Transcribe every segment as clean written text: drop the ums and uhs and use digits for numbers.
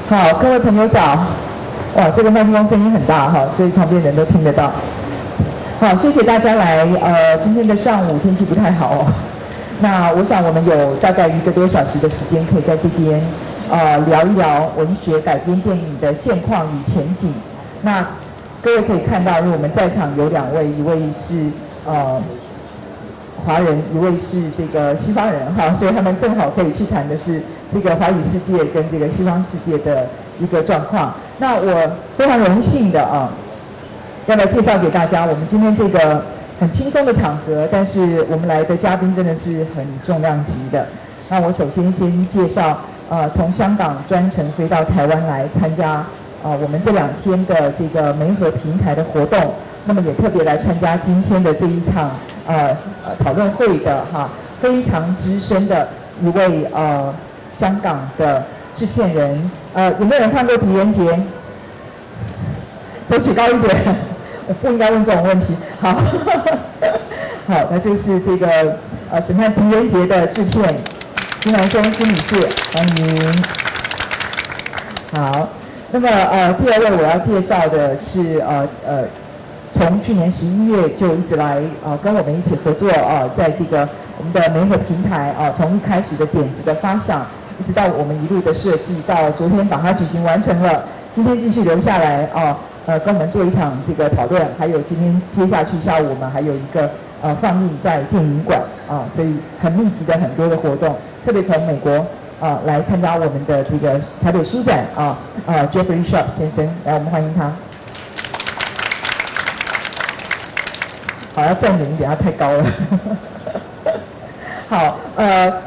好，各位朋友早。哇，这个麦克风声音很大哈，所以旁边人都听得到。好，谢谢大家来。今天的上午天气不太好哦。那我想我们有大概1个多小时的时间，可以在这边聊一聊文学改编电影的现况与前景。那各位可以看到，因为我们在场有2位，一位是华人，一位是这个西方人哈，所以他们正好可以去谈的是这个华语世界跟这个西方世界的一个状况。那我非常荣幸的要来介绍给大家，我们今天这个很轻松的场合，但是我们来的嘉宾真的是很重量级的。那我首先介绍从香港专程飞到台湾来参加我们这2天的这个媒合平台的活动，那么也特别来参加今天的这一场讨论会的非常资深的一位香港的制片人。有没有人看过《狄仁杰》？手举高一点，我不应该问这种问题。好，好，那就是这个审判《狄仁杰》的制片金南松金女士，欢迎。好，那么第2位我要介绍的是从去年11月就一直来跟我们一起合作在这个我们的媒合平台从一开始的点子的发想，一直到我们一路的设计，到昨天把它举行完成了，今天继续留下来跟我们做一场这个讨论，还有今天接下去下午我们还有一个放映在电影馆所以很密集的很多的活动，特别从美国来参加我们的这个台北书展Jeffrey Sharp 先生，来我们欢迎他。好，要站远一点，他太高了。好，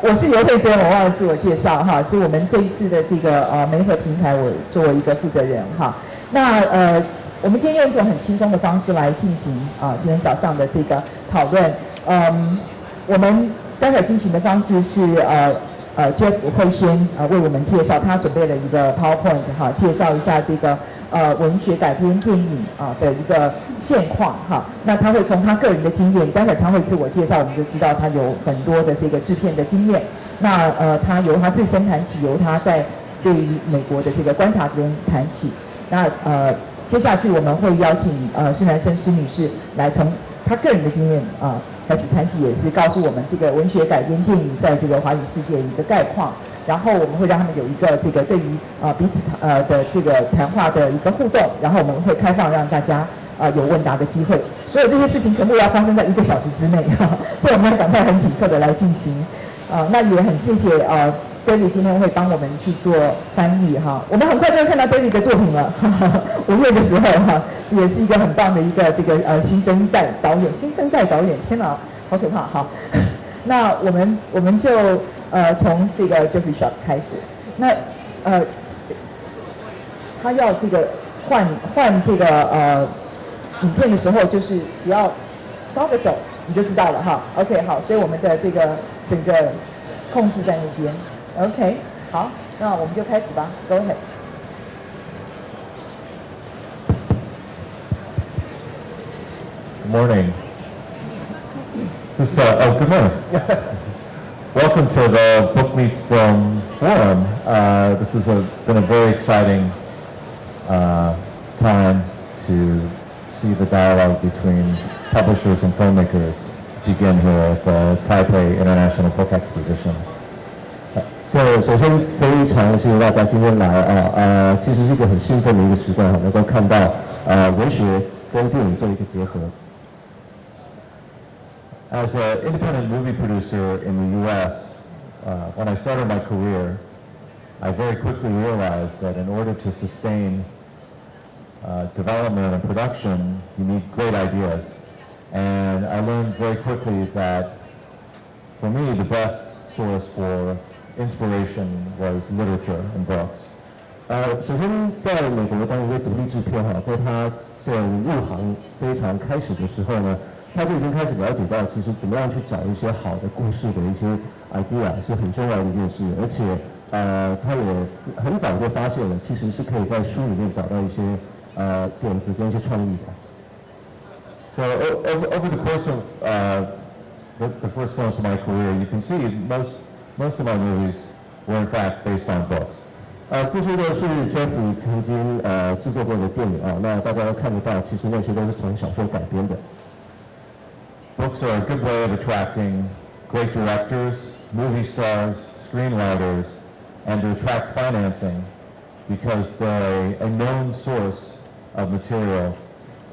我是尤慧珍，我忘了自我介绍哈，是我们这一次的这个媒合平台，我作为一个负责人哈。那我们今天用一种很轻松的方式来进行今天早上的这个讨论。我们待会进行的方式是Jeff 会先为我们介绍，他准备了一个 PowerPoint 介绍一下这个文学改编电影的一个现况那他会从他个人的经验，待会他会自我介绍，我们就知道他有很多的这个制片的经验。那他由他自身谈起，由他在对于美国的这个观察这边谈起。那接下去我们会邀请施南生施女士来从她个人的经验开始谈起，也是告诉我们这个文学改编电影在这个华语世界的一个概况。然后我们会让他们有一个这个对于彼此的这个谈话的一个互动，然后我们会开放让大家有问答的机会。所有这些事情全部要发生在1个小时之内所以我们要赶快很紧凑的来进行。那也很谢谢David 今天会帮我们去做翻译我们很快就会看到 David 的作品了5月的时候也是一个很棒的一个这个新生代导演，天哪，好可怕好。那我们就从这个 Jeffrey Sharp 开始。那他要这个换这个影片的时候，就是只要招个手你就知道了OK 好，所以我们的这个整个控制在那边。OK 好，那我们就开始吧。Go ahead。Good morning. This is, good morning. Welcome to the Book Meets Film Forum. This has been a very exciting time to see the dialogue between publishers and filmmakers begin here at the TIBE International Book Exposition. 首先非常谢谢大家今天来其实是一个很兴奋的一个时段能够看到文学跟电影做一个结合。As an independent movie producer in the U.S., when I started my career, I very quickly realized that in order to sustain development and production, you need great ideas. And I learned very quickly that, for me, the best source for inspiration was literature and books. 首先在美国当一个独立制片在他这入行非常开始的时候呢，他就已经开始了解到，其实怎么样去找一些好的故事的一些 idea 是很重要的一件事，而且他也很早就发现了，其实是可以在书里面找到一些点子跟一些创意的。So over the course of the first months of my career, you can see most of my movies were in fact based on books. 这些都是 Jeffrey 曾经制作过的电影啊，那大家都看得到，其实那些都是从小说改编的。Books are a good way of attracting great directors, movie stars, screenwriters, and to attract financing because they're a known source of material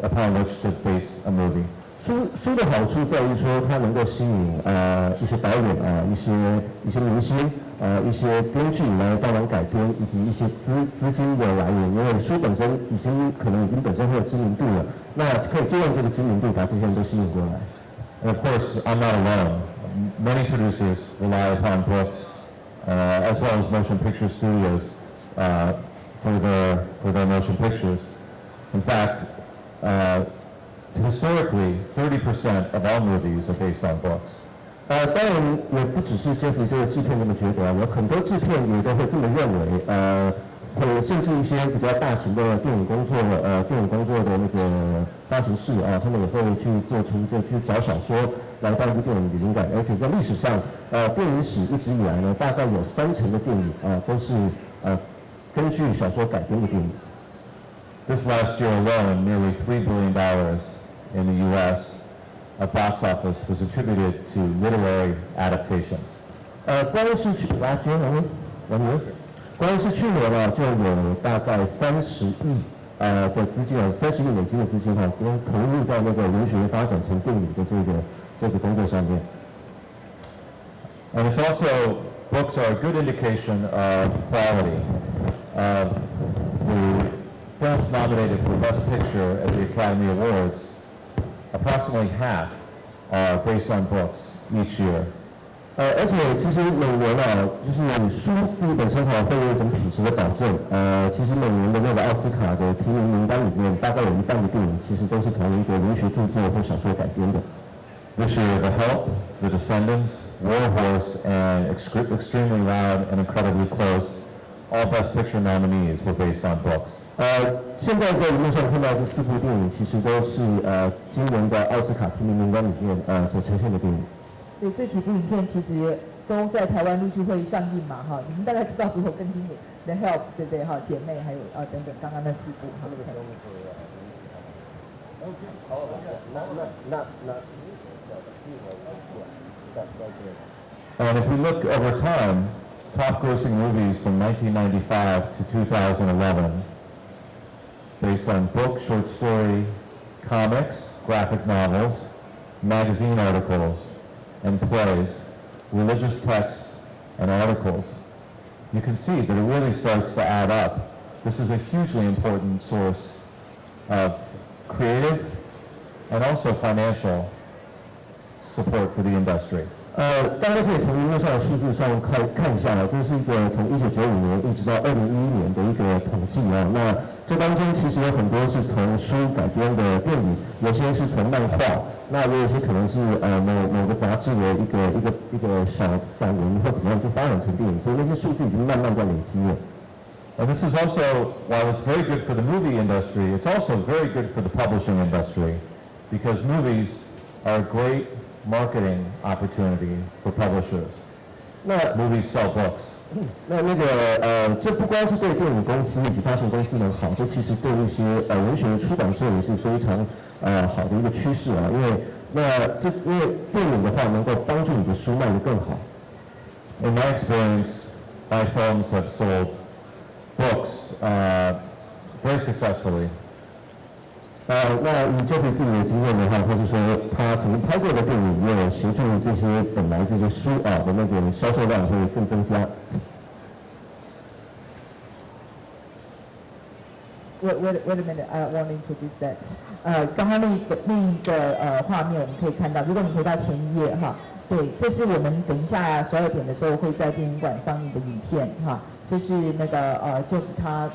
upon which to base a movie. 书的好处在于说，它能够吸引一些导演啊，一些明星一些编剧来帮忙改编，以及一些资金的来源。因为书本身可能已经本身会有知名度了，那可以借用这个知名度把这些人都吸引过来。And of course, I'm not alone. Many producers rely upon books, as well as motion picture studios, for their motion pictures. In fact, historically, 30% of all movies are based on books. 当然也不只是 Jeffrey 这个制片这么觉得，有很多制片也都会这么认为。甚至一些比较大型的电影工作的那个发行室啊，他们也会去找小说来当一部电影的灵感。而且在历史上，电影史一直以来呢，大概有30%的电影都是根据小说改编的电影。This last year alone, nearly $3 billion in the U.S. Box office was attributed to literary adaptations. 光是去年呢，就有大概30亿的资金，30亿美金的资金投入在那个文学发展成电影的这个工作上面。And it's also, books are a good indication of quality. The films nominated for Best Picture at the Academy Awards, approximately half are based on books each year. 而且其实每年就是书自己本身会有一种品质的保证。其实每年的那个奥斯卡的提名名单里面，大概有一半的电影其实都是从一个文学著作或小说改编的。This year, The Help, The Descendants, War Horse, and Extremely Loud and Incredibly Close, all Best Picture nominees were based on books. 现在在荧幕上看到这4部电影，其实都是今年的奥斯卡提名名单里面所呈现的电影。对，这几部影片其实都在台湾陆续会上映嘛，哈，你们大概知道比我更清楚。The Help， 对不对？哈，姐妹还有等等，刚刚那4部，哈。And if we look over time, top grossing movies from 1995 to 2011, based on book, short story, comics, graphic novels, magazine articles, and plays, religious texts, and articles, you can see that it really starts to add up. This is a hugely important source of creative and also financial support for the industry. 大家可以从荧幕上的数字上看一下这是一个从1995年一直到2011年的一个统计啊。那这当中其实有很多是从书改编的电影，有些是从漫画，那也有些可能是某个杂志的一个小散文或怎么样就发展成电影，所以那些数字已经慢慢在累积了。And this is also, while it's very good for the movie industry, it's also very good for the publishing industry because movies are a great marketing opportunity for publishers. Movies sell books. 那个这不光是对电影公司以及发行公司能好，这其实对一些文学出版社也是非常好的一个趋势啊。因为电影的话能够帮助你的书卖得更好。In my experience, my films have sold books very successfully. 那以Jeffrey自己的经验的话，或是说他曾经拍过的电影，也有协助这些本来这些书的那种销售量会更增加。Wait a minute, I want to introduce that. 刚刚另一个画面我们可以看到，如果你回到前一页哈，对，这是我们等一下12点的时候会在电影馆放映的影片哈，这是那个就是他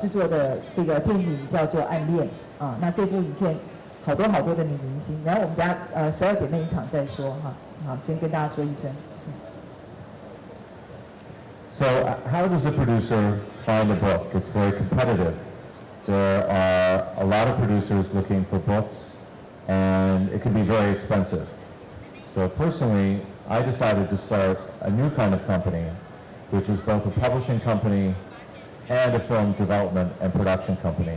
制作的这个电影叫做《暗恋》啊，那这部影片好多的女明星，然后我们等下12点那一场再说哈，好，先跟大家说一声。So how does a producer find a book? It's very competitive. There are a lot of producers looking for books, and it can be very expensive. So personally, I decided to start a new kind of company, which is both a publishing company and a film development and production company.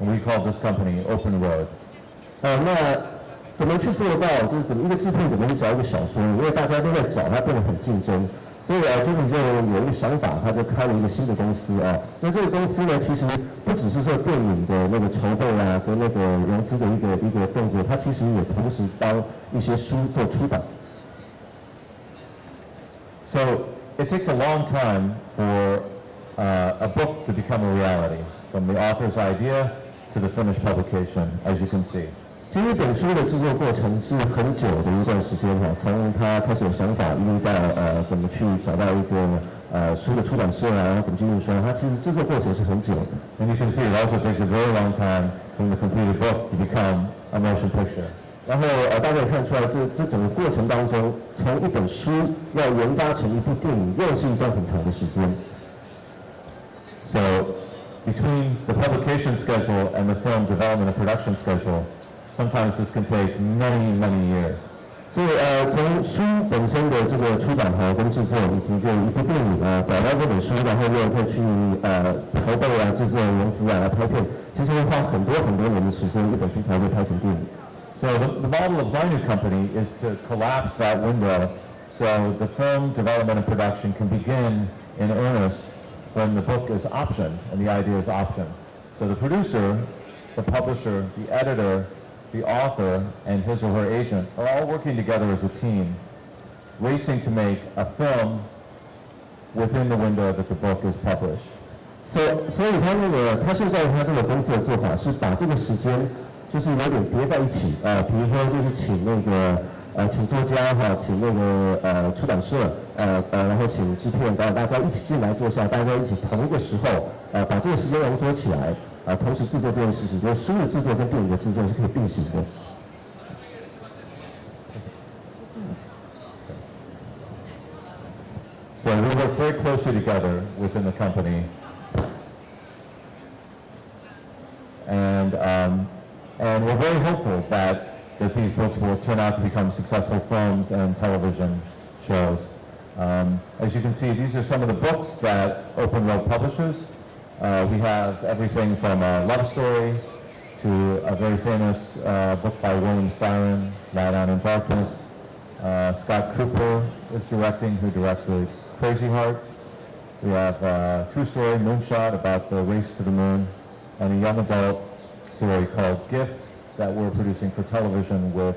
And we call this company Open Road. 那怎么去做到？就是怎么一个制片怎么去找一个小说？因为大家都在找，它变得很竞争。所以Judy就有一个想法，他就开了一个新的公司啊。那这个公司呢，其实不只是说电影的那个筹备啊，跟那个融资的一个动作，它其实也同时帮一些书做出版。So it takes a long time for a book to become a reality, from the author's idea to the finished publication, as you can see. 其实一本书的制作过程是很久的一段时间哈，从他开始有想法，一路到怎么去找到一个书的出版社啊，然后怎么去印刷，它其实制作过程是很久的。And you can see it also takes a very long time from the completed book to become a motion picture. 然后大家可以看出来，这整个过程当中，从一本书要研发成一部电影，又是一段很长的时间。So between the publication schedule and the film development and production schedule, sometimes this can take many, many years. 所以从书本身的这个出版跟制作，以及一部电影找到这本书，然后又再去筹备制作、融资来拍片，其实会花很多年的时间，一本书才会拍成电影。So the model of my new company is to collapse that window so the film development and production can begin in earnest when the book is optioned and the idea is optioned. So the producer, the publisher, the editor, the author, and his or her agent are all working together as a team, racing to make a film within the window that the book is published. 所以他现在他这个公司的做法是把这个时间就是有点叠在一起比如说就是请那个请作家请那个出版社然后请制片导演大家一起进来坐下，大家一起同一个时候把这个时间浓缩起来同时制作这件事情，就是书的制作跟电影的制作是可以并行的。So we work very closely together within the company, and we're very hopeful that these books will turn out to become successful films and television shows. As you can see, these are some of the books that Open Road publishes. We have everything from a love story to a very famous book by William Styron, Lie Down in Darkness. Scott Cooper is directing, who directed Crazy Heart. We have a true story, Moonshot, about the race to the moon, and a young adult story called Gift that we're producing for television with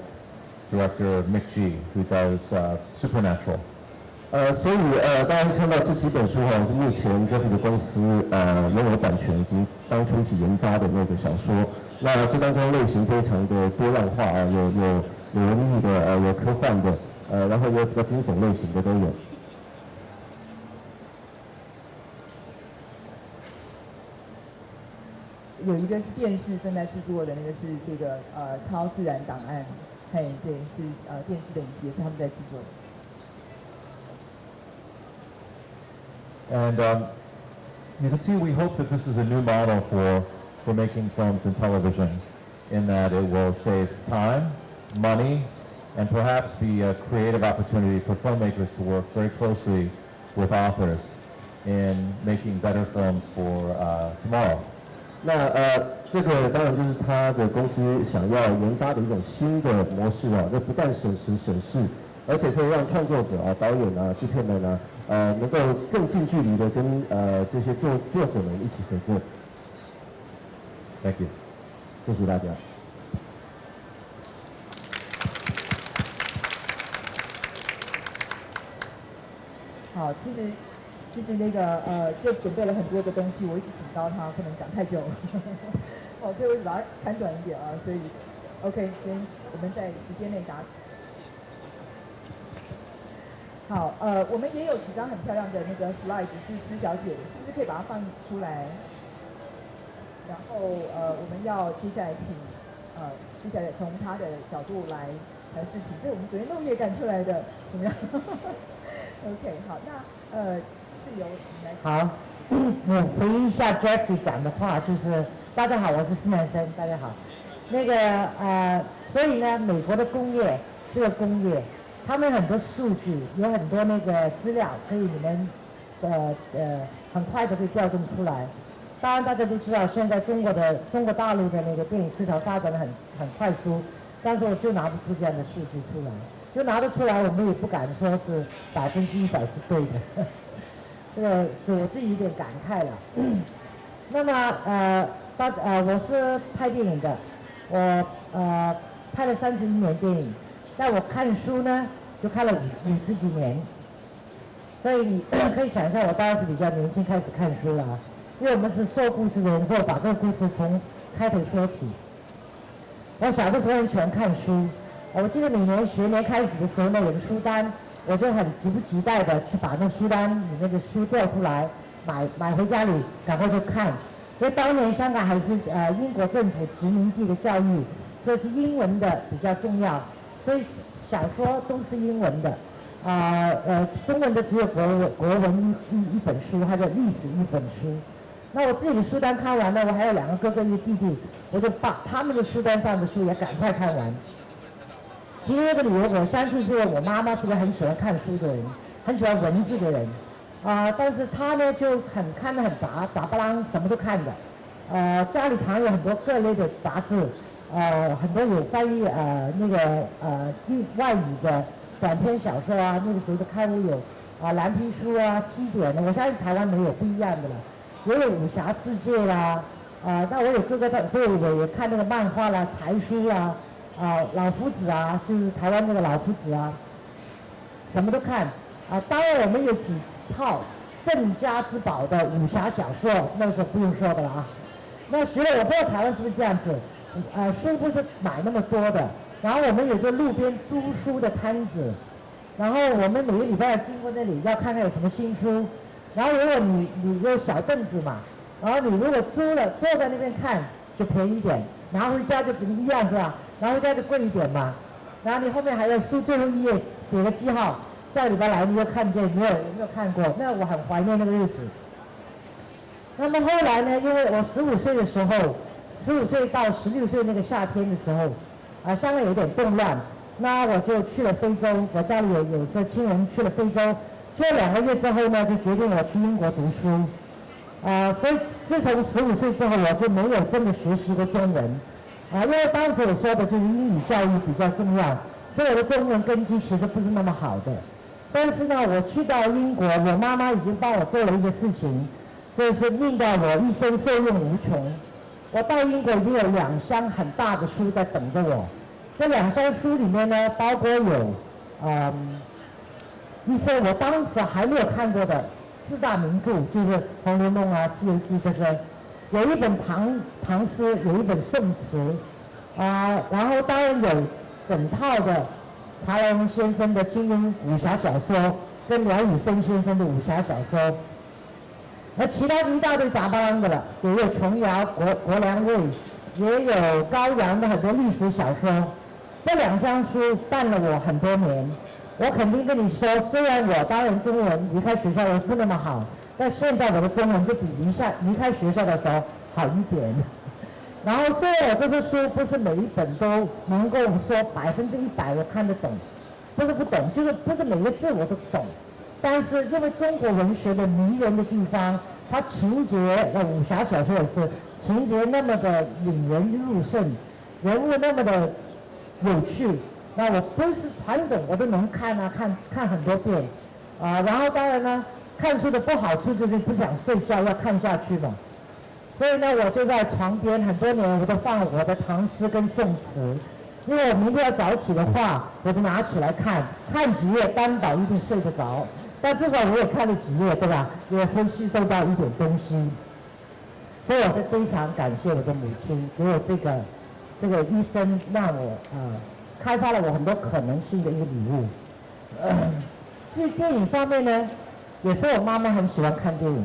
director Mick G, who does Supernatural. 所以大家看到这几本书是目前 Jeffrey 的公司拥有版权以及当初一起研发的那个小说。那这当中类型非常的多样化有文艺的有科幻的然后有比较惊悚类型的都有。有一个是电视正在制作的，那个是这个超自然档案，嘿，对，是电视的影集，也是他们在制作的。And you can see we hope that this is a new model for making films and television, in that it will save time, money, and perhaps be a creative opportunity for filmmakers to work very closely with authors in making better films for tomorrow. 那这个当然就是他的公司想要研发的一种新的模式这不但省时省事，而且可以让创作者导演制片人能够更近距离的跟这些作者们一起合作。Thank you. 谢谢大家。好，其实那个就准备了很多的东西，我一直警告他不能讲太久，好，所以我就把它砍短一点所以 OK， 先我们在时间内答。好，我们也有几张很漂亮的那个 slide 是施小姐的，是不是可以把它放出来？然后我们要接下来请施小姐从她的角度来谈事情，这是我们昨天漏夜赶出来的，怎么样？OK， 好，那是由你来。好，回忆一下 Jeffrey 讲的话，就是大家好，我是施南生，大家好。那个所以呢，美国的工业是个工业，他们很多数据，有很多那个资料可以你们很快的会调动出来。当然大家都知道，现在中国大陆的那个电影市场发展的很快速，但是我就拿不出这样的数据出来，就拿得出来，我们也不敢说是100%是对的，这个是我自己有点感慨了。那么我是拍电影的，我拍了31年电影，但我看书呢就看了50几年，所以你可以想象我当然是比较年轻开始看书了啊。因为我们是说故事的人，所以我把这个故事从开头说起。我小的时候很喜欢看书，我记得每年学年开始的时候呢，有个书单，我就很急不及待的去把那书单里面的书调出来，买回家里，赶快就看。因为当年香港还是英国政府殖民地的教育，所以是英文的比较重要，所以小说都是英文的。中文的只有国文一本书，还有历史一本书。那我自己的书单看完了，我还有2个哥哥一个弟弟，我就把他们的书单上的书也赶快看完。其中一个理由，我相信是因为我妈妈是个很喜欢看书的人，很喜欢文字的人，但是她呢就看得很杂不啷，什么都看的。家里常有很多各类的杂志，很多有翻译外语的短篇小说啊，那个时候的刊物有蓝皮书啊、西点的，我相信台湾没有不一样的了。也有武侠世界啦，那我有哥哥的，所以我也看那个漫画啦、才书啦，老夫子啊，就是台湾那个老夫子啊，什么都看。当然我们有几套镇家之宝的武侠小说，那个时候不用说的了啊。那学了，我不知道台湾是不是这样子，书不是买那么多的，然后我们有个路边租书的摊子，然后我们每个礼拜经过那里要看看有什么新书。然后如果你有小凳子嘛，然后你如果租了坐在那边看就便宜一点，拿回家就一样是吧？拿回家就贵一点嘛。然后你后面还要书最后一页写个记号，下个礼拜来你就看见，有没有看过？那我很怀念那个日子。那么后来呢，因为我15岁的时候，15岁到16岁那个夏天的时候，香港有点动乱，那我就去了非洲，我家里有些亲人去了非洲。去了2个月之后呢，就决定我去英国读书，所以自从15岁之后，我就没有真的学习过中文，因为当时我说的就是英语教育比较重要，所以我的中文根基其实不是那么好的。但是呢，我去到英国，我妈妈已经帮我做了一个事情，就是令到我一生受用无穷。我到英国已经有2箱很大的书在等着我，这2箱书里面呢，包括有一些我当时还没有看过的4大名著，就是《红楼梦》啊、《西游记》这些，有一本唐诗，有一本宋词，然后当然有整套的查良先生的金庸武侠小说，跟梁羽生先生的武侠小说，那其他一大堆杂巴啷的了，也有琼瑶、国良卫，也有高阳的很多历史小说。这2箱书伴了我很多年。我肯定跟你说，虽然我当然中文离开学校的不那么好，但现在我的中文就比离开学校的时候好一点。然后虽然我这些书不是每一本都能够说100%我看得懂，不是不懂，就是不是每个字我都懂。但是因为中国文学的迷人的地方，它情节，武侠小说也是情节那么的引人入胜，人物那么的有趣。那我不是传统，我都能看看很多遍，然后当然呢，看书的不好处就是不想睡觉，要看下去嘛。所以呢，我就在床边很多年，我都放我的唐诗跟宋词，因为我明天要早起的话，我就拿起来看几页，担保一定睡得着，但至少我也看了几页，对吧？也会吸收到一点东西。所以我是非常感谢我的母亲，给我这个一生，让我开发了我很多可能性的一个礼物。至于电影方面呢，也是我妈妈很喜欢看电影。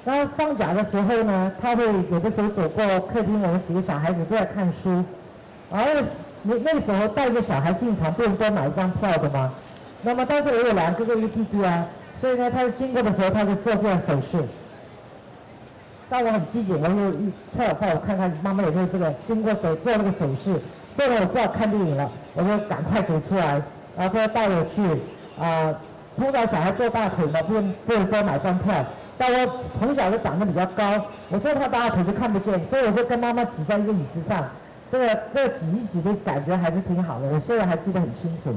然后放假的时候呢，她会有的时候走过客厅，我们几个小孩子都在看书。然后那个时候带着小孩进场，不用多买一张票的吗？那么当时我有2个哥哥一个弟弟啊，所以呢，他经过的时候他就做这样手势。当我很机警，我就跳快，我看看妈妈有没有这个经过做那个手势。做了我知道看电影了，我就赶快走出来，然后说带我去通常小孩坐大腿嘛，不能多买张票。但我从小就长得比较高，我坐他大腿就看不见，所以我就跟妈妈挤在一个椅子上，这个挤一挤的感觉还是挺好的，我现在还记得很清楚。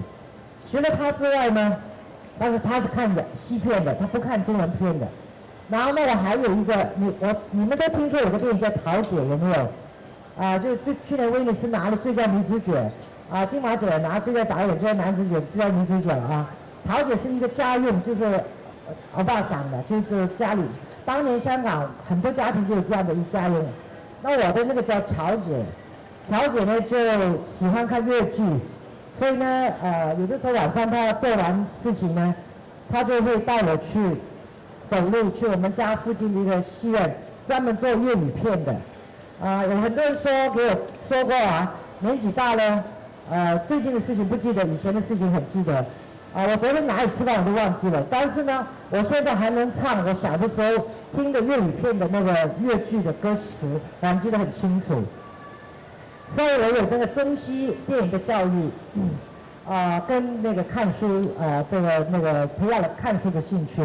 除了他之外呢，但是他是看的西片的，他不看中文片的。然后呢，我还有一个，你们都听说有个电影叫《桃姐》，有没有？就去年威尼斯拿了最佳女主角，金马奖拿最佳导演、最佳男主角、最佳女主角啊。桃姐是一个家用，就是欧巴桑的，就是家里当年香港很多家庭就有这样的一家用。那我的那个叫乔姐，乔姐呢就喜欢看越剧，所以呢，有的时候晚上她做完事情呢，她就会带我去走路去我们家附近的一个戏院，专门做粤语片的。有很多人给我说过年纪大了，最近的事情不记得，以前的事情很记得。我昨天哪里吃饭我都忘记了，但是呢，我现在还能唱我小的时候听的粤语片的那个粤剧的歌词，我还记得很清楚。所以我有这个中西电影的教育，跟那个看书，那个培养了看书的兴趣。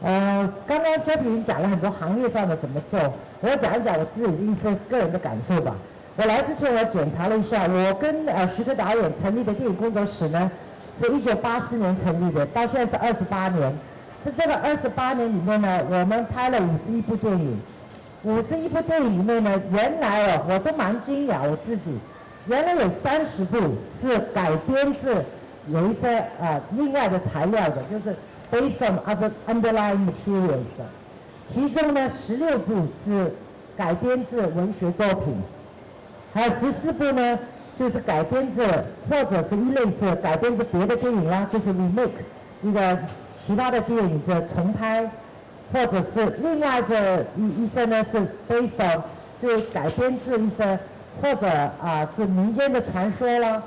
刚刚 Jeff 已经讲了很多行业上的怎么做，我讲一讲我自己的一些个人的感受吧。我来之前我检查了一下，我跟徐克导演成立的电影工作室呢，是1984年成立的，到现在是28年。在这个28年里面呢，我们拍了51部电影。51部电影里面呢，原来我都蛮惊讶我自己，原来有30部是改编自有一些另外的材料的，就是 based on other underlying materials。其中呢，16部是改编自文学作品，还有14部呢，就是改编自或者是类似改编自别的电影啦，就是 remake 一个其他的电影的重拍。或者是另外的一些呢是 based on 就改编自一些或者是民间的传说啦，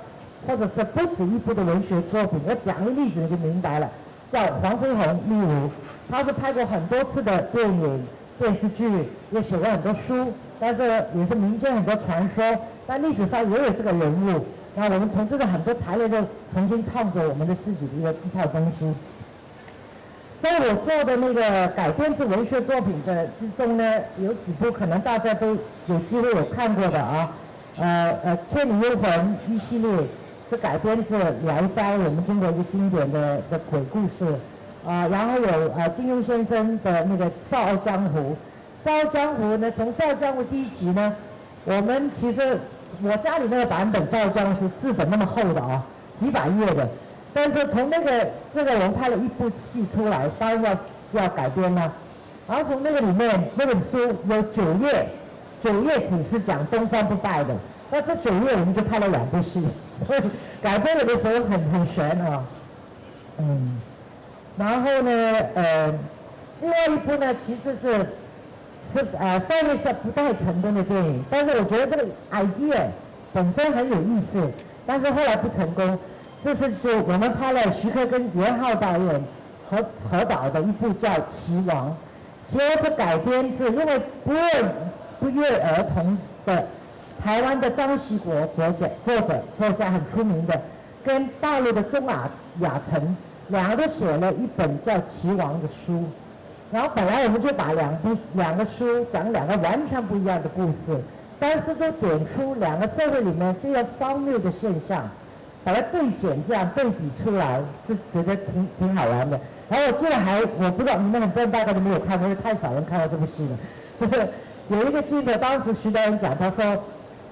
或者是不止一部的文学作品。我讲个例子你就明白了，叫黄飞鸿，例如他是拍过很多次的电影、电视剧，也写过很多书，但是也是民间很多传说，但历史上也有这个人物。那我们从这个很多材料就重新创作我们的自己的一套东西。在我做的那个改编自文学作品的之中呢，有几部可能大家都有机会有看过的千里幽魂一系列是改编自《聊斋》，我们中国一个经典的鬼故事，然后有金庸先生的那个《笑傲江湖》。《笑傲江湖》呢，从《笑傲江湖》第1集呢，我们其实我家里那个版本《笑傲江湖》是4本那么厚的几百页的。但是从这个我们拍了一部戏出来，当然要改编了。然后从那个里面那本书有9页只是讲东方不败的，那这9页我们就拍了2部戏，所以改编有的时候很悬然后呢另外一部呢其实是上面是不太成功的电影，但是我觉得这个 idea 本身很有意思，但是后来不成功。这是就我们拍了徐克跟元浩导演合导的一部叫《棋王》，其实是改编自因为不约而同的台湾的张锡国作家很出名的，跟大陆的钟雅成2个都写了一本叫《棋王》的书。然后本来我们就把两个书讲2个完全不一样的故事，但是都点出2个社会里面非常荒谬的现象。把它对剪这样对比出来，是觉得挺好玩的。然后我记得我不知道你们很多人大概都没有看过，因为太少人看到这部戏了。就是有一个镜头，当时徐导演讲，他说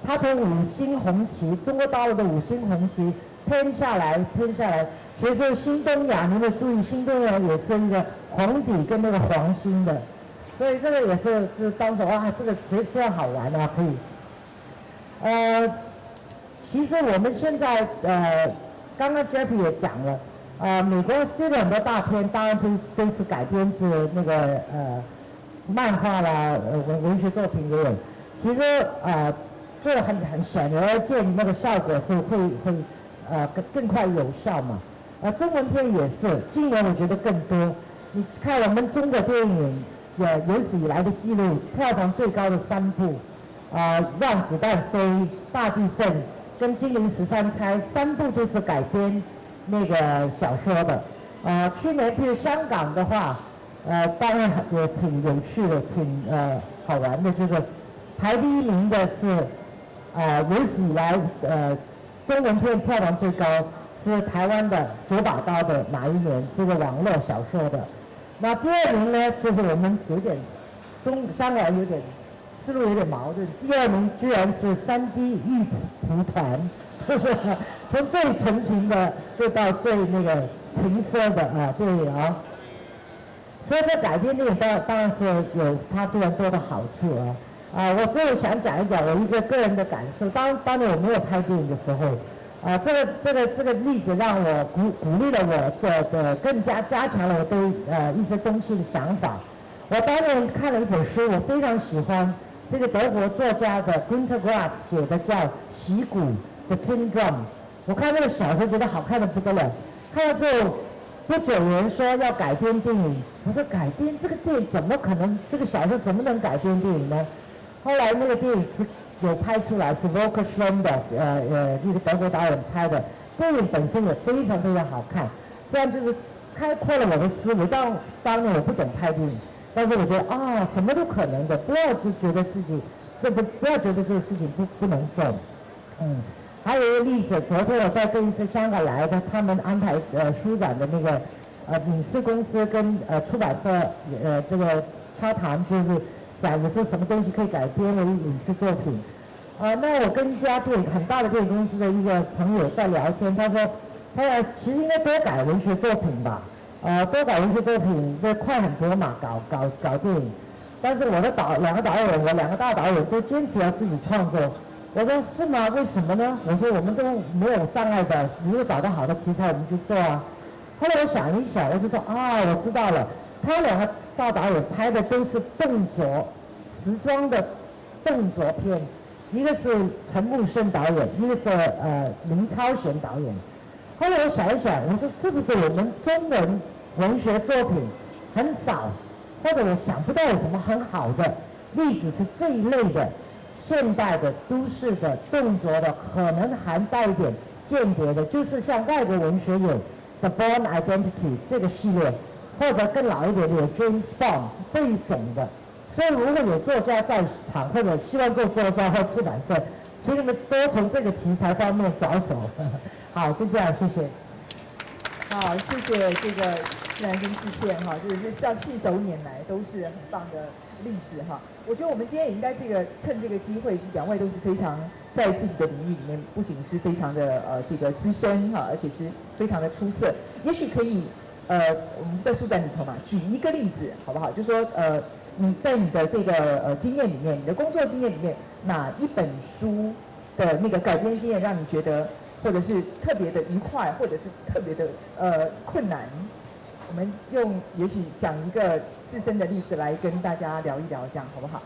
他从5星红旗，中国大陆的5星红旗偏下来，其实新东阳，你们注意，新东阳也是一个红底跟那个黄星的，所以这个也是就是当时这个非常好玩可以。其实我们现在刚刚 Jeff 也讲了，美国虽然很多大片，当然都是改编自那个漫画啦，文学作品也有。其实做得很显而易见，那个效果是会更快有效嘛。中文片也是，今年我觉得更多。你看我们中国电影有史以来的记录，票房最高的3部，让子弹飞、大地震跟金陵13钗3部都是改编那个小说的。去年譬如香港的话，当然也挺有趣的，挺好玩的，就是排第一名的是有史以来中文片票房最高是台湾的《九把刀》的哪一年？是个网络小说的。那第二名呢，就是我们有点香港有点思路有点矛盾，第二名居然是3D 玉蒲团，从最纯情的就到最那个情色的电影啊。所以这改编电影当然是有它非常多的好处我最后想讲一讲我一个个人的感受。当年我没有拍电影的时候，这个例子让我鼓励了我的更加强了我对一些东西的想法。我当年看了一本书，我非常喜欢这个德国作家的 Günter Grass 写的叫《习鼓的 Tin Drum》。我看那个小说觉得好看的不得了，看到之后不久有人说要改编电影，我说改编这个电影怎么可能？这个小说怎么能改编电影呢？后来那个电影是有拍出来，是 Volker Schwem 的一个德国导演拍的，电影本身也非常非常好看，这样就是开阔了我的思维。当年我不懂拍电影，但是我觉得什么都可能的，不要就觉得自己不要觉得这个事情不能做。还有一个例子，昨天我在跟一次香港来的，他们安排书展的那个影视公司跟出版社这个洽谈，就是讲的是什么东西可以改编为影视作品。那我跟一家很大的电影公司的一个朋友在聊天，他说其实应该多改文学作品吧，多改文学作品就快很多嘛，搞电影。但是我的两个导演，我2个大导演都坚持要自己创作。我说是吗？为什么呢？我说我们都没有障碍的，如果找到好的题材，我们就做啊。后来我想一想，我就说我知道了，他2个大导演拍的都是动作时装的动作片，一个是陈木胜导演，一个是林超贤导演。后来我想一想，我说是不是我们中文文学作品很少，或者我想不到有什么很好的例子是这一类的。现代的、都市的、动作的，可能还带一点间谍的，就是像外国文学有《The Bourne Identity》这个系列，或者更老一点的有《James Bond》这一种的。所以如果有作家在场，或者希望做作家或出版社，请你们多从这个题材方面着手。好，就这样，谢谢。好，谢谢这个男生制片就是像信手拈来，都是很棒的例子我觉得我们今天也应该趁这个机会，2位都是非常在自己的领域里面，不仅是非常的这个资深而且是非常的出色。也许可以我们在书展里头嘛，举一个例子好不好？就说你在你的这个经验里面，你的工作经验里面，哪一本书的那个改编经验让你觉得，或者是特别的愉快，或者是特别的困难？我们也许想一个自身的例子来跟大家聊一聊，这样好不好？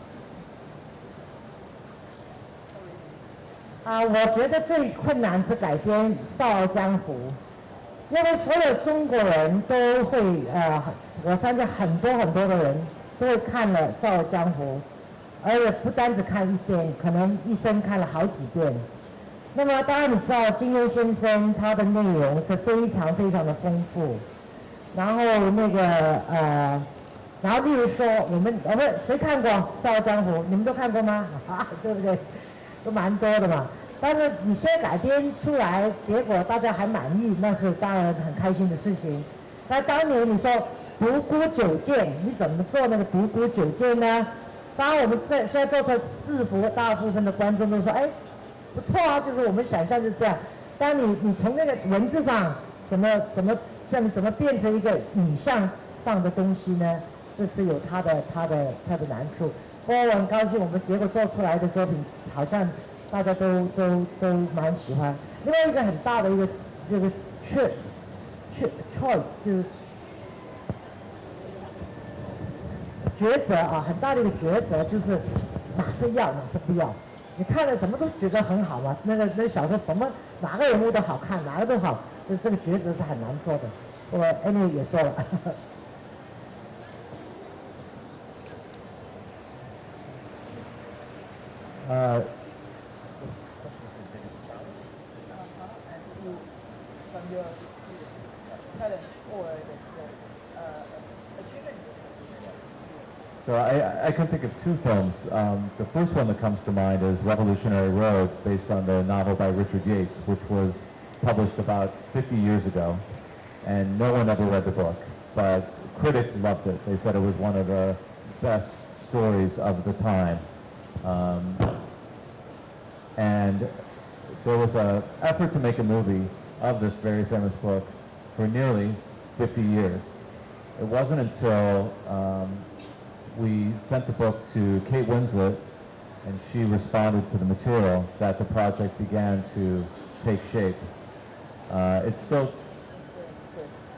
我觉得最困难是改编《笑傲江湖》，因为所有中国人都会我相信很多的人都会看了《笑傲江湖》，而且不单只看1遍，可能一生看了好几遍。那么当然你知道金庸先生他的内容是非常非常的丰富。然后然后例如说谁看过《笑傲江湖》？你们都看过吗？对不对？都蛮多的嘛。但是你现在改编出来，结果大家还满意，那是当然很开心的事情。那当年你说独孤九剑，你怎么做那个独孤九剑呢？当然我们现在做成4幅，大部分的观众都说不错啊，就是我们想象就是这样。当你从那个文字上怎么变成一个影像上的东西呢？这是有它的难处。不过我很高兴，我们结果做出来的作品好像大家都蛮喜欢。另外一个很大的一个这个choice 就是抉择很大的一个抉择就是哪是要哪是不要。你看了什么都觉得很好嘛，那个小说哪个人物都好看，哪个都好，就这个抉择是很难做的。我 anyway 也做了。From your talent or So I can think of two films. The first one that comes to mind is Revolutionary Road, based on the novel by Richard Yates, which was published about 50 years ago, and no one ever read the book, but critics loved it. They said it was one of the best stories of the time. And there was an effort to make a movie of this very famous book for nearly 50 years. It wasn't until we sent the book to Kate Winslet and she responded to the material that the project began to take shape. It's still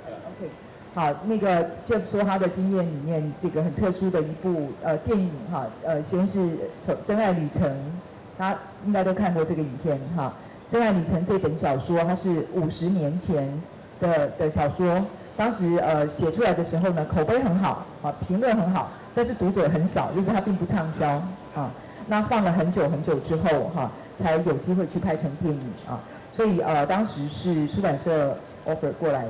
OK， 好，那个就说他的经验里面，这个很特殊的一部电影哈，先是《真爱旅程》，大家应该都看过这个影片哈。《真爱旅程》这本小说，它是50年前的小说，当时写出来的时候呢，口碑很好啊，评论很好，但是读者很少，就是它并不畅销啊。那放了很久很久之后哈，才有机会去拍成电影啊。所以当时是出版社 offer 过来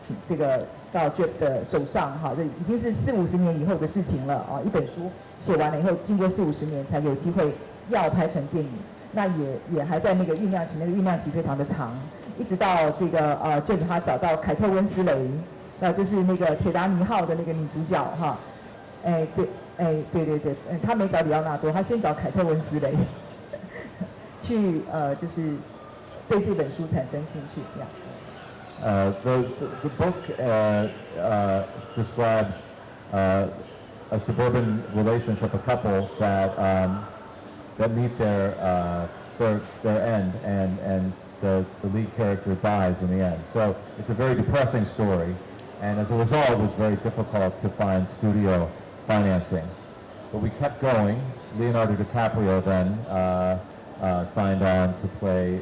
请这个到 Jeff 的手上哈，这已经是40-50年以后的事情了啊。一本书写完了以后，经过40-50年才有机会要拍成电影，那也还在那个酝酿期，那个酝酿期非常的长，一直到这个Jeff 他找到凯特温斯雷，就是那个铁达尼号的那个女主角哈，对，他没找里奥纳多，他先找凯特温斯雷去就是对这本书产生兴趣这样。The book describes a suburban relationship, a couple that meet their end, and the lead character dies in the end. So it's a very depressing story, and as a result, it was very difficult to find studio financing. But we kept going. Leonardo DiCaprio then signed on to play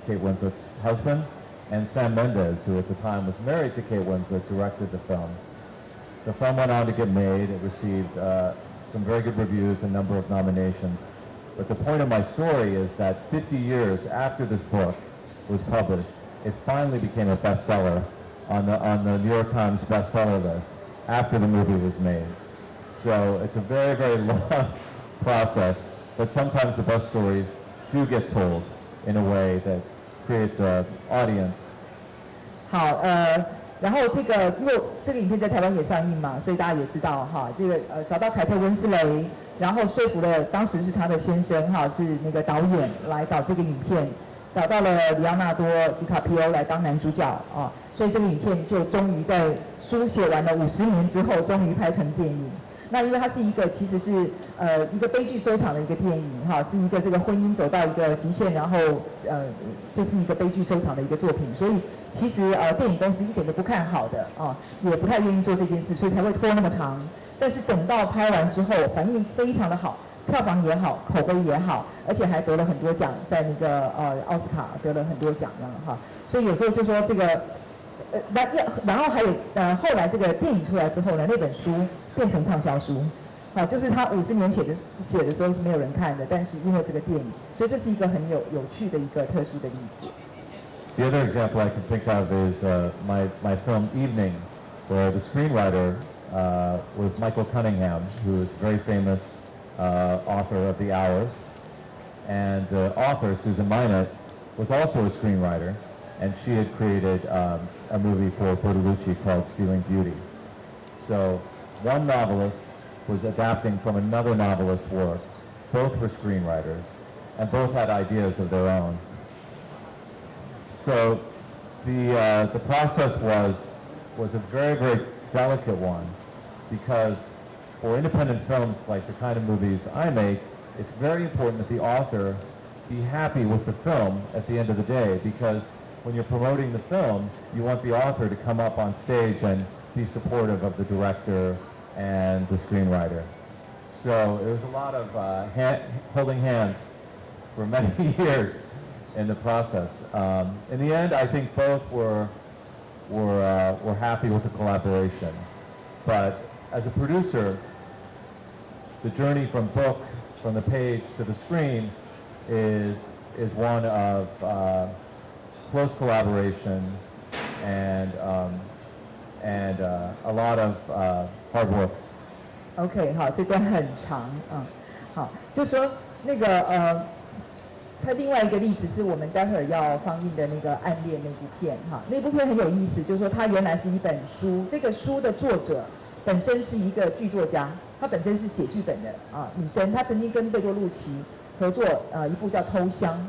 Kate Winslet's husband. And Sam Mendes, who at the time was married to Kate Winslet, directed the film. The film went on to get made. It received some very good reviews, a number of nominations. But the point of my story is that 50 years after this book was published, it finally became a bestseller on the New York Times bestseller list after the movie was made. So it's a very, very long process, but sometimes the best stories do get told in a way that creates an audience. 好，然后这个因为这个影片在台湾也上映嘛，所以大家也知道哈，这个找到凯特温斯雷，然后说服了当时是他的先生哈，是那个导演来导这个影片，找到了里奥纳多·迪卡皮欧来当男主角啊，所以这个影片就终于在书写完了50年之后，终于拍成电影。那因为它是一个其实是一个悲剧收场的一个电影哈，是一个这个婚姻走到一个极限，然后就是一个悲剧收场的一个作品，所以其实电影公司一点都不看好的啊，也不太愿意做这件事，所以才会拖那么长。但是等到拍完之后，反应非常的好，票房也好，口碑也好，而且还得了很多奖，在那个奥斯卡得了很多奖呢哈，所以有时候就说这个。然后还有后来这个电影出来之后呢，那本书变成畅销书，好，就是他50年写的时候是没有人看的，但是因为这个电影，所以这是一个很有趣的一个特殊的例子。The other example I can think of is my film Evening, where the screenwriter was Michael Cunningham, who is a very famous author of The Hours, and the author Susan Minot was also a screenwriter. And she had created a movie for Bertolucci called Stealing Beauty. So one novelist was adapting from another novelist's work. Both were screenwriters, and both had ideas of their own. So the process was a very, very delicate one, because for independent films like the kind of movies I make, it's very important that the author be happy with the film at the end of the day, because when you're promoting the film, you want the author to come up on stage and be supportive of the director and the screenwriter. So it was a lot of holding hands for many years in the process. In the end, I think both were happy with the collaboration. But as a producer, the journey from the page to the screen is one of close collaboration and a lot of hard work. OK， 好，这段很长，好，就说那个它另外一个例子是我们待会儿要放映的那个《暗恋》那部片，那部片很有意思，就是说它原来是一本书，这个书的作者本身是一个剧作家，她本身是写剧本的女生，她曾经跟贝多路奇合作一部叫《偷香》，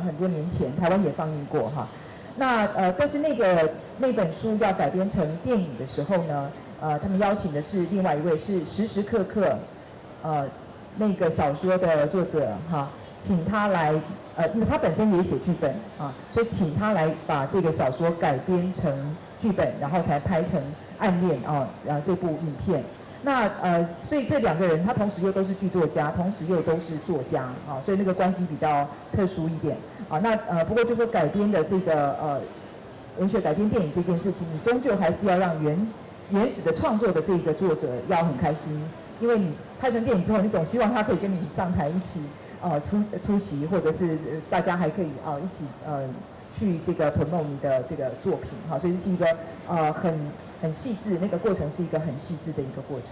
很多年前台湾也放映过那但是那本书要改编成电影的时候呢，他们邀请的是另外一位是时时刻刻那个小说的作者请他来因为他本身也写剧本所以请他来把这个小说改编成剧本，然后才拍成《暗恋》这部影片。那所以这两个人他同时又都是剧作家，同时又都是作家所以那个关系比较特殊一点那不过就说改编的这个文学改编电影这件事情，你终究还是要让原始的创作的这个作者要很开心，因为你拍成电影之后，你总希望他可以跟你上台一起出席，或者是大家还可以一起去这个 promote 你的这个作品所以是一个很细致，那个过程是一个很细致的一个过程。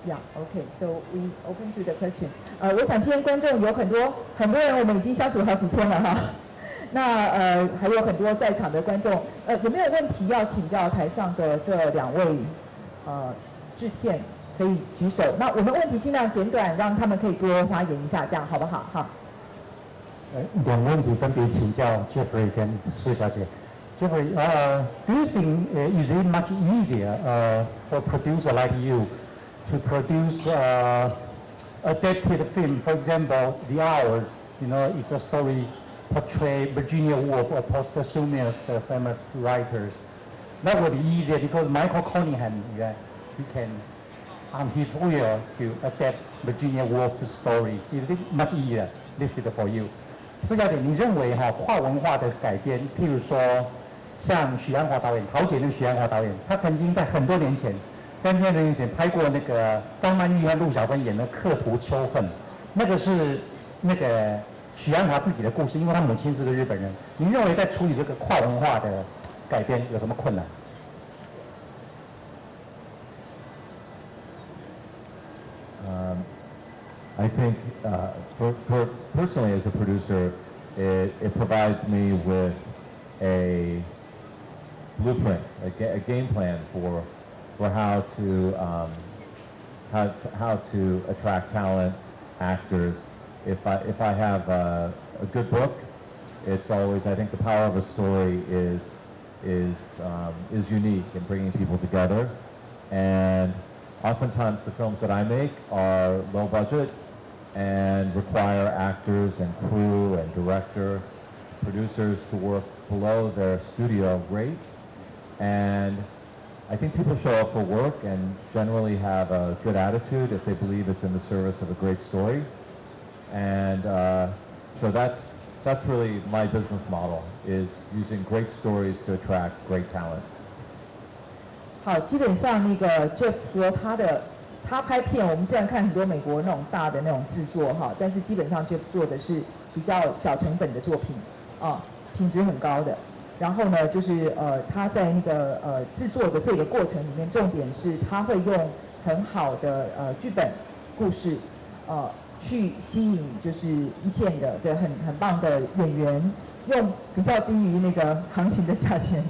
Yeah, okay. So we open to the question. 我想今天观众有很多人，我们已经相处好几天了那还有很多在场的观众，有没有问题要请教台上的这两位制片？可以举手。那我们问题尽量简短，让他们可以多发言一下，这样好不好？两个问题分别请教 Jeffrey 跟施小姐。Jeffrey, do you think is it much easier for a producer like you to produce adapted film? For example, The Hours, it's a story portray Virginia Woolf or posthumous famous writers. That would be easier because Michael Cunningham, he can on his will to adapt Virginia Woolf's story. Is it much easier? This is for you. 施小姐，你认为跨文化的改编，譬如说像许鞍华导演，桃姐那个许鞍华导演，他曾经在很多年前，3天年前拍过那个张曼玉和陆小芬演的《刻图秋恨》，那个是那个许鞍华自己的故事，因为他母亲是个日本人。您认为在处理这个跨文化的改编有什么困难？I think personally as a producer, it provides me with a blueprint, a game plan for how to attract talent, actors. If I have a good book, it's always, I think the power of a story is unique in bringing people together, and oftentimes the films that I make are low budget and require actors and crew and director, producers to work below their studio rate. And I think people show up for work and generally have a good attitude if they believe it's in the service of a great story. And so that's really my business model, is using great stories to attract great talent. 好，基本上那个 Jeff 说他拍片，我们虽然看很多美国那种大的那种制作但是基本上 Jeff 做的是比较小成本的作品品质很高的。然后呢，就是他在那个制作的这个过程里面，重点是他会用很好的剧本故事去吸引就是一线的这很棒的演员，用比较低于那个行情的价钱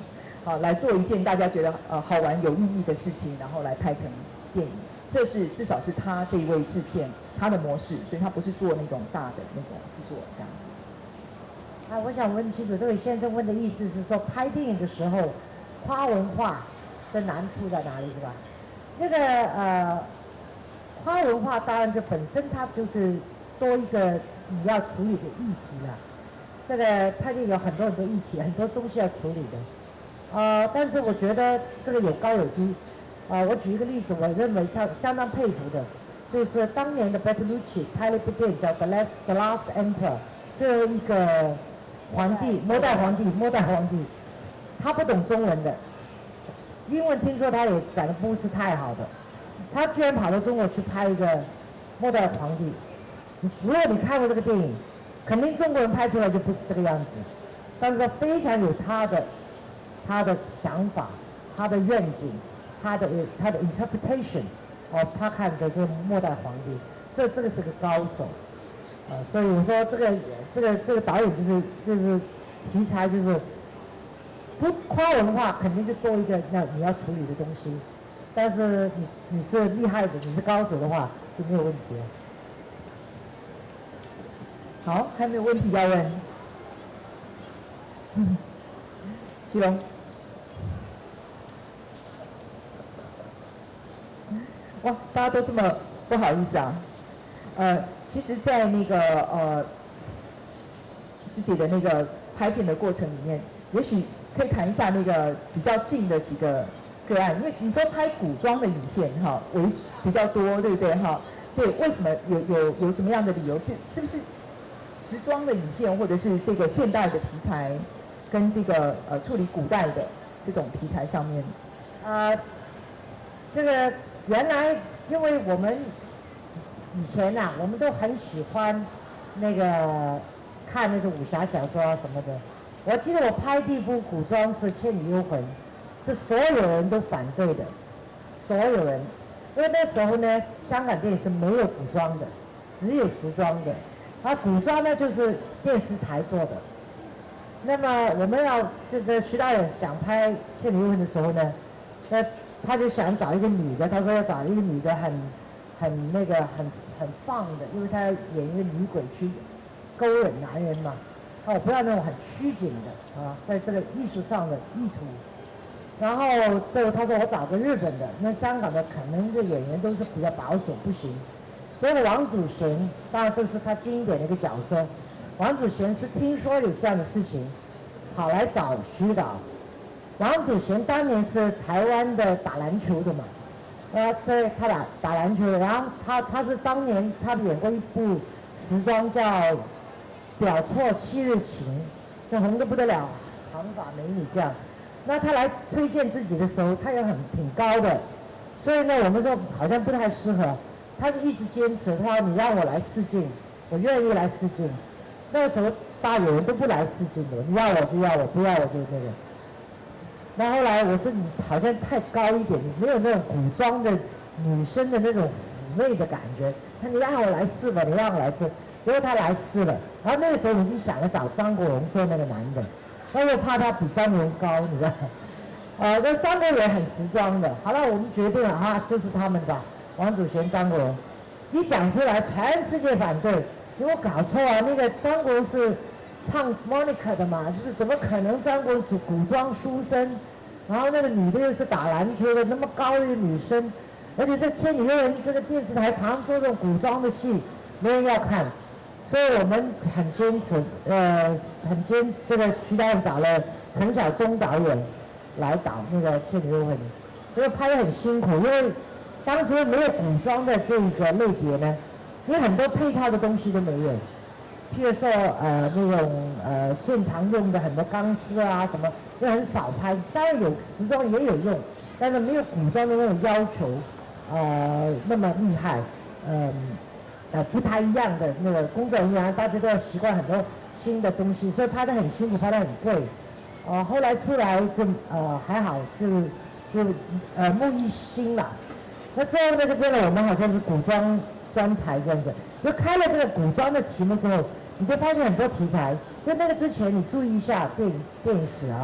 来做一件大家觉得好玩有意义的事情，然后来拍成电影。这是至少是他这一位制片他的模式，所以他不是做那种大的那种制作这样子。我想问清楚，这位先生问的意思是说，拍电影的时候，跨文化的难处在哪里，是吧？那个跨文化当然就本身它就是多一个你要处理的议题了。这个拍电影有很多议题，很多东西要处理的。但是我觉得这个有高有低。我举一个例子，我认为他相当佩服的，就是当年的 Bertolucci 拍了一部电影叫《The Last Emperor》，最后一个皇帝，末代皇帝，他不懂中文的，英文听说他也讲的不是太好的，他居然跑到中国去拍一个末代皇帝。如果你看过这个电影，肯定中国人拍出来就不是这个样子，但是非常有他的他的想法、他的愿景、他的 interpretation 他看的这末代皇帝，这个是个高手所以我说这个导演就是题材就是不跨文化，肯定就多一个你要处理的东西，但是你是厉害的，你是高手的话就没有问题了。好，还有没有问题要问？徐龙。哇，大家都这么不好意思啊。其实，在那个师姐的那个拍片的过程里面，也许可以谈一下那个比较近的几个个案，因为你都拍古装的影片哈，为比较多，对不对哈？对，为什么有什么样的理由？是不是时装的影片，或者是这个现代的题材，跟这个处理古代的这种题材上面？这个原来因为我们以前我们都很喜欢那个看那个武侠小说什么的。我记得我拍第一部古装是《倩女幽魂》，是所有人都反对的，所有人，因为那时候呢，香港电影是没有古装的，只有时装的，而古装呢就是电视台做的。那么我们要这个徐导演想拍《倩女幽魂》的时候呢，他就想找一个女的，他说要找一个女的很放的，因为他演一个女鬼去勾引男人嘛。我不要那种很拘谨的在这个艺术上的意图。然后他说我找个日本的，那香港的可能这演员都是比较保守，不行。所以王祖贤，当然这是他经典的一个角色。王祖贤是听说有这样的事情，跑来找徐导。王祖贤当年是台湾的打篮球的嘛，对，他打篮球，然后他是当年他演过一部时装叫《表错七日情》，就红得不得了，长发美女这样。那他来推荐自己的时候，他也挺高的，所以呢，我们说好像不太适合。他是一直坚持，他说你让我来试镜，我愿意来试镜。那个时候大有人都不来试镜的，你要我就要我，不要我就那个。那后来我说你好像太高一点，你没有那种古装的女生的那种妩媚的感觉。他说你让我来试吧，你让我来试。结果他来试了，然后那个时候我已经想了找张国荣做那个男的，但是怕他比张国荣高，你知道？那张国荣很时装的。好了，我们决定了就是他们的王祖贤、张国荣。一讲出来，全世界反对，因为我搞错啊，那个张国荣是唱 Monica 的嘛，就是怎么可能张国荣是古装书生，然后那个女的又是打篮球的，那么高的女生，而且这《倩女幽魂》这个电视台常做这种古装的戏，没人要看。所以我们很坚持，这个徐导演找了陈晓东导演来导那个《倩女幽魂》，所以拍得很辛苦，因为当时没有古装的这个类别呢，因为很多配套的东西都没有，譬如说那种现场用的很多钢丝啊什么，就很少拍。当然有时装也有用，但是没有古装的那种要求，那么厉害，不太一样的那个工作人员，大家都要习惯很多新的东西，所以拍得很辛苦，拍得很贵。后来出来就还好，就木一新了。那之后呢就变了，我们好像是古装专才这样子。就开了这个古装的题目之后，你就发现很多题材，就那个之前你注意一下电影史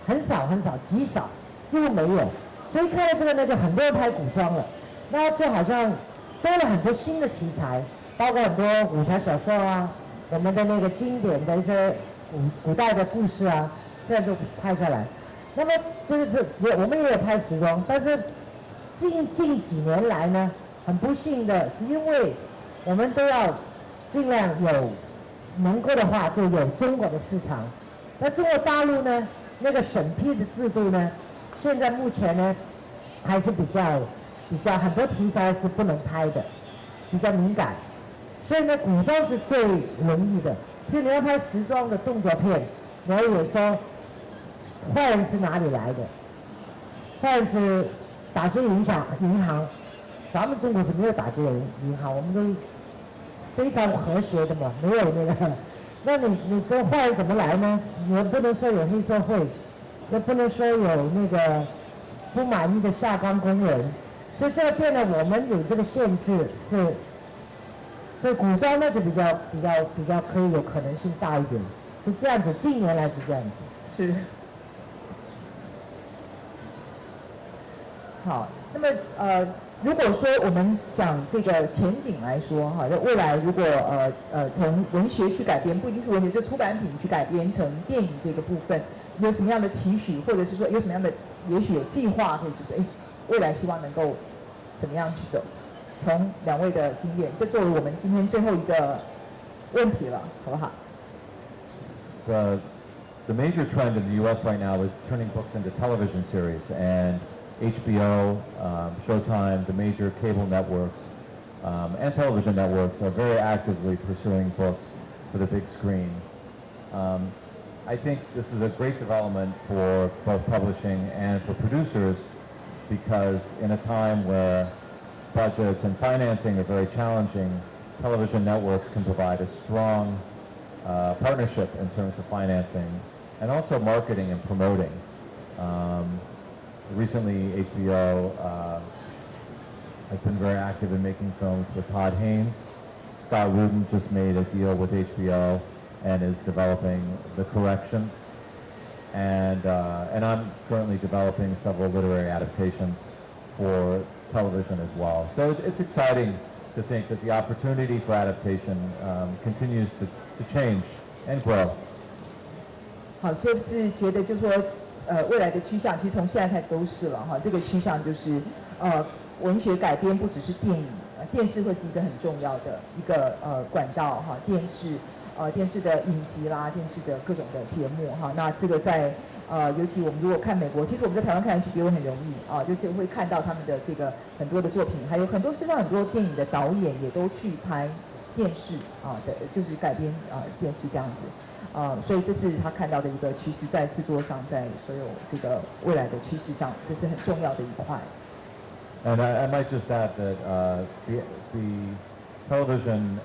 很少，极少，几乎没有。所以开了这个呢，就很多人拍古装了，那就好像多了很多新的题材。包括很多武侠小说我们的那个经典的一些古代的故事这样就拍下来。那么就是我们也有拍时装，但是近几年来呢，很不幸的是因为我们都要尽量能够的话就有中国的市场。那中国大陆呢，那个审批的制度呢，现在目前呢还是比较很多题材是不能拍的，比较敏感。所以呢，古装是最容易的。就你要拍时装的动作片，你要有说坏人是哪里来的？坏人是打劫银行，咱们中国是没有打劫银行，我们都非常和谐的嘛，没有那个。那你说坏人怎么来呢？你不能说有黑社会，又不能说有那个不满意的下岗工人，所以这个变得我们有这个限制是，所以古装呢就比较可以有可能性大一点，是这样子，近年来是这样子。是。好，那么如果说我们讲这个前景来说哈，那未来如果从文学去改编，不一定是文学，就出版品去改编成电影这个部分，有什么样的期许，或者是说有什么样的，也许有计划，或者就是未来希望能够怎么样去走？从两位的经验，这作为我们今天最后一个问题了，好不好？The major trend in the U.S. right now is turning books into television series, and HBO, Showtime, the major cable networks, and television networks are very actively pursuing books for the big screen. I think this is a great development for both publishing and for producers, because in a time where budgets and financing are very challenging, television networks can provide a strong partnership in terms of financing and also marketing and promoting. Recently, HBO has been very active in making films with Todd Haynes. Scott Rudin just made a deal with HBO and is developing The Corrections. And I'm currently developing several literary adaptations for television as well. So it's exciting to think that the opportunity for adaptation continues to change and grow. 好，就是觉得就是说。未来的趋向其实从现在开始都是了哈，这个趋向就是文学改编不只是电影，电视会是一个很重要的一个管道哈，电视的影集啦，电视的各种的节目哈，那这个在尤其我们如果看美国，其实我们在台湾看HBO很容易啊，就会看到他们的这个很多的作品，还有很多实际上很多电影的导演也都去拍电视的，就是改编电视这样子。所以这是他看到的一个趋势，在制作上，在所有这个未来的趋势上，这是很重要的一块。And I might just add that the television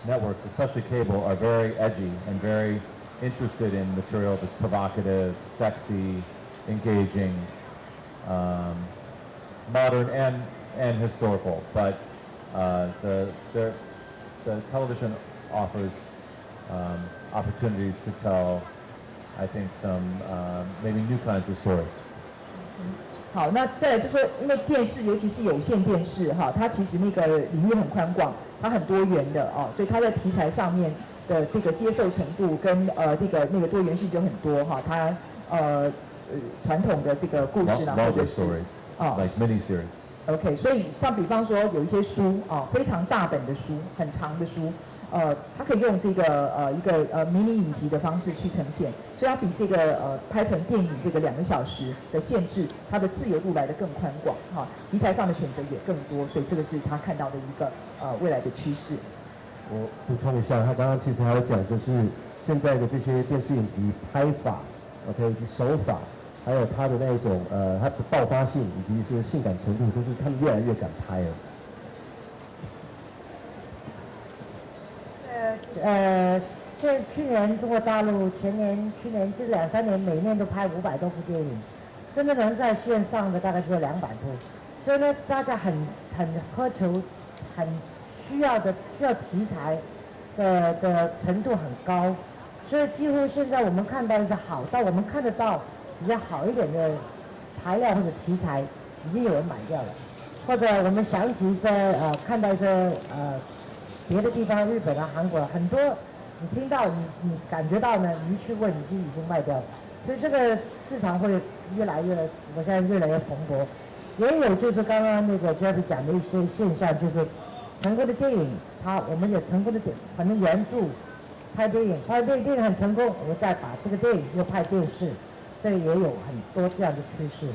networks, especially cable, are very edgy and very interested in material that's provocative, sexy, engaging, modern and historical. But the television offers opportunities to tell, I think, some maybe new kinds of stories. 好，那再来就说，因为电视，尤其是有线电视哈，它其实那个领域很宽广，它很多元的所以它在题材上面的这个接受程度跟那个多元性就很多哈，它传统的这个故事啦，或者是like mini series. OK， 所以像比方说有一些书非常大本的书，很长的书。它可以用这个一个迷你影集的方式去呈现，所以它比这个拍成电影这个2个小时的限制，它的自由度来得更宽广哈，题材上的选择也更多，所以这个是他看到的一个未来的趋势。我补充一下，他刚刚其实还有讲，就是现在的这些电视影集拍法 ，OK， 以及手法，还有它的那种它的爆发性以及是性感程度，都是他们越来越敢拍了。去年中国大陆，去年这2、3年每年都拍500多部电影，真的能在线上的大概只有200部，所以呢，大家很苛求，很需要题材的程度很高，所以几乎现在我们看到的是好到我们看得到比较好一点的材料或者题材，已经有人买掉了，或者我们想起一些看到一些别的地方，日本啊、韩国啊，很多你听到你感觉到呢，你一去问已经卖掉了，所以这个市场会越来越，我现在越来越蓬勃。也有就是刚刚那个 Jeffrey 讲的一些现象，就是成功的电影，我们有成功的可能原著拍电影很成功，我们再把这个电影又拍电视，这个也有很多这样的趋势。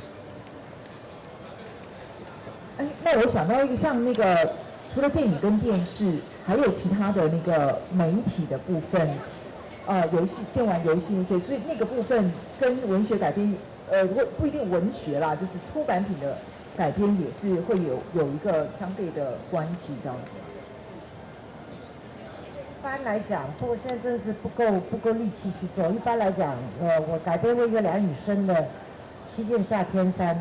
那我想到一个像那个。除了电影跟电视，还有其他的那个媒体的部分，游戏、电玩游戏那些，所以那个部分跟文学改编，不一定文学啦，就是出版品的改编也是会有一个相对的关系这样子。般来讲，不过现在真的是不够力气去做。一般来讲，我改编过一个梁羽生的《七剑下天山》，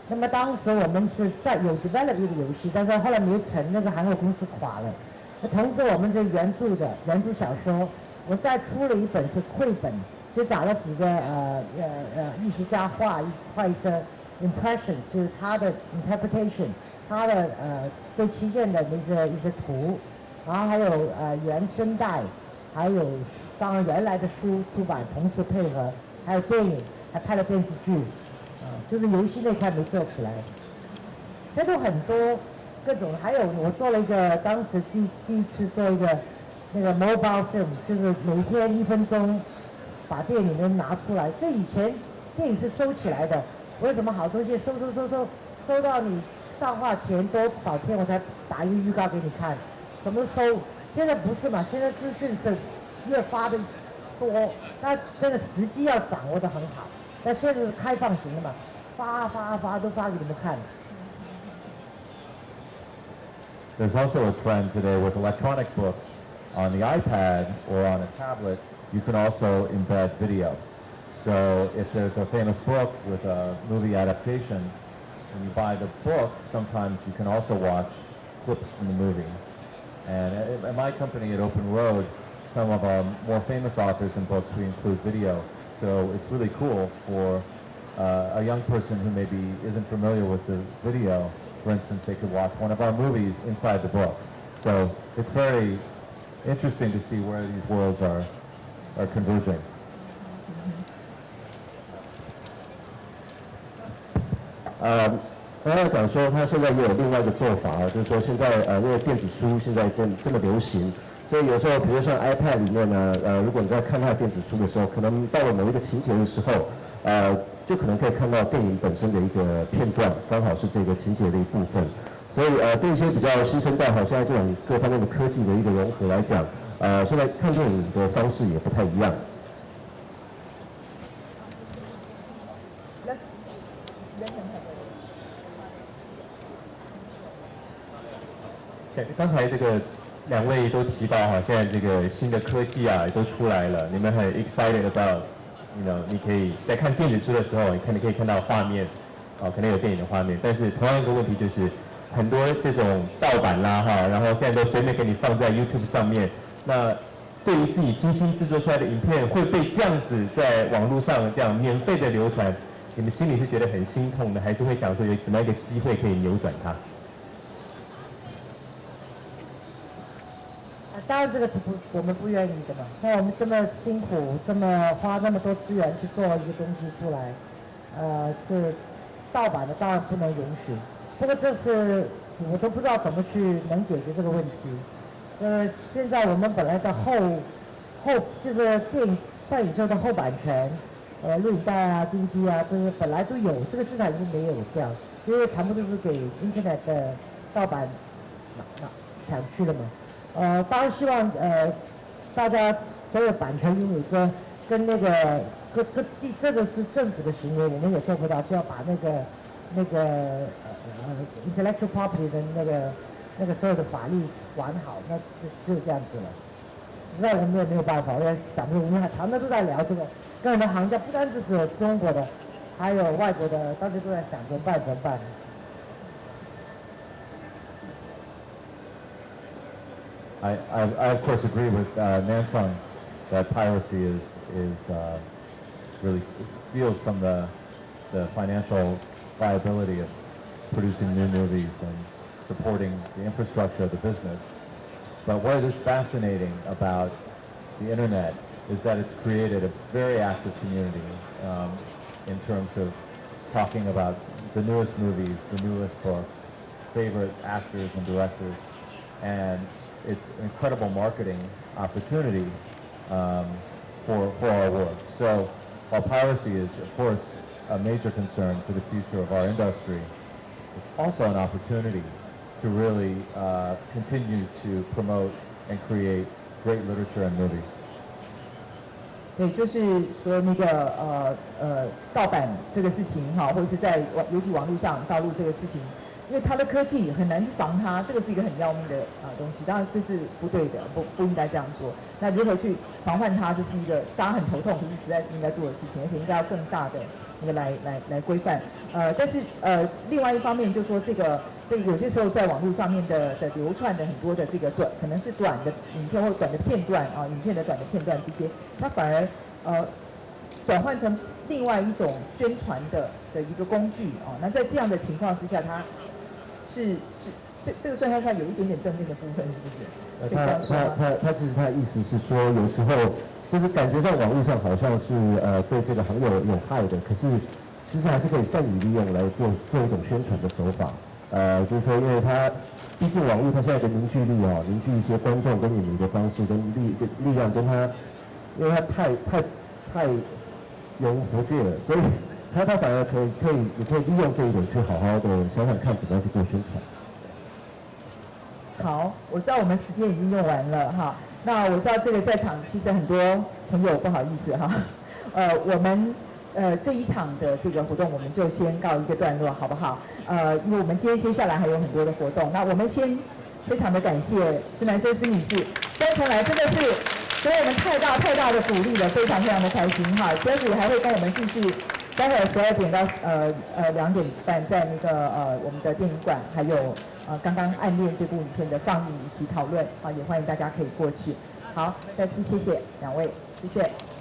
那么当时我们是有 develop 一个游戏，但是后来没成，那个韩国公司垮了。那同时我们这原著小说，我再出了一本是绘本，就找了几个艺术家画一些 impression， 就是他的 interpretation， 他的对旗舰的一些图。然后还有原声带，还有当然原来的书出版同时配合，还有电影，还拍了电视剧，就是游戏那块没做起来，这都很多各种，还有我做了一个当时第一次做一个那个 mobile film， 就是每天1分钟把电影能拿出来，这以前电影是收起来的，我有什么好东西收到你上画前多少天我才打一个预告给你看。怎么收？现在不是嘛？现在资讯是越发的多，那这个时机要掌握得很好。那现在是开放型的嘛，发都发给你们看。There's also a trend today with electronic books on the iPad or on a tablet. You can also embed video. So if there's a famous book with a movie adaptation, when you buy the book, sometimes you can also watch clips from the movie. And at my company at Open Road, some of our more famous authors and books, we include video. So it's really cool for a young person who maybe isn't familiar with the video. For instance, they could watch one of our movies inside the book. So it's very interesting to see where these worlds are converging. 刚刚讲说，他现在也有另外一个做法啊，就是说现在因为电子书现在这么流行，所以有时候比如像 iPad 里面呢，如果你在看他的电子书的时候，可能到了某一个情节的时候，就可能可以看到电影本身的一个片段，刚好是这个情节的一部分。所以对一些比较新生代哈，现在这种各方面的科技的一个融合来讲，现在看电影的方式也不太一样。刚才这个两位都提到哈，现在这个新的科技啊都出来了，你们很 excited about， 你可以在看电子书的时候，你可以看到画面，可能有电影的画面，但是同样一个问题就是，很多这种盗版啦哈，然后现在都随便给你放在 YouTube 上面，那对于自己精心制作出来的影片会被这样子在网络上这样免费的流传，你们心里是觉得很心痛的，还是会想说有怎么样一个机会可以扭转它？当然这个是我们不愿意的嘛。那我们这么辛苦，这么花那么多资源去做一个东西出来，是盗版的，当然不能允许。不过这是我都不知道怎么去能解决这个问题。现在我们本来的后就是电影上映之后的后版权，录影带啊、DVD 啊，这些本来都有，这个市场已经没有这样，因为全部都是给 Internet 的盗版抢去了嘛。当然希望大家所有版权拥有者跟那个这个是政府的行为，我们也做不到，就要把那个intellectual property 的那个所有的法律管好，那只有这样子了。实在我们也没有办法，我也想不，我们常常都在聊这个，跟很多行家，不单只是中国的，还有外国的，大家都在想怎么办。I of course agree with Nansung that piracy is really steals from the financial viability of producing new movies and supporting the infrastructure of the business. But what is fascinating about the internet is that it's created a very active community in terms of talking about the newest movies, the newest books, favorite actors and directors, and it's an incredible marketing opportunity for our work. So while piracy is, of course, a major concern for the future of our industry, it's also an opportunity to really continue to promote and create great literature and movies. 对，就是说那个盗版这个事情哈，或者是在尤其网络上盗录这个事情，因为它的科技很难防它，这个是一个很要命的东西，当然这是不对的，不应该这样做。那如何去防范它，这是一个大家很头痛，可是实在是应该做的事情，而且应该要更大的那个来规范。但是另外一方面就是说这个有些时候在网络上面的流传的很多的这个可能是短的影片或短的片段影片的短的片段这些，它反而转换成另外一种宣传的一个工具那在这样的情况之下，它这个算上有一点点正面的部分，是不是？他其实他的意思是说，有时候就是感觉在网络上好像是对这个行业有害的，可是其实还是可以善于利用来做一种宣传的手法。就是说，因为它毕竟网络它现在的凝聚力凝聚一些观众跟影迷的方式跟力量跟它，因为它太永无国界了，所以他反而也可以利用这一点去好好的想想看怎么样去做宣传。好，我知道我们时间已经用完了哈。那我知道这个在场其实很多朋友不好意思哈，我们这一场的这个活动我们就先告一个段落，好不好？因为我们今天接下来还有很多的活动，那我们先非常的感谢施男生施女士专程来，真的是给我们太大的鼓励了，非常的开心哈。Jeffrey还会跟我们继续，待会儿12点到2点半在那个我们的电影馆，还有刚刚《暗恋》这部影片的放映以及讨论也欢迎大家可以过去。好，再次谢谢两位，谢谢。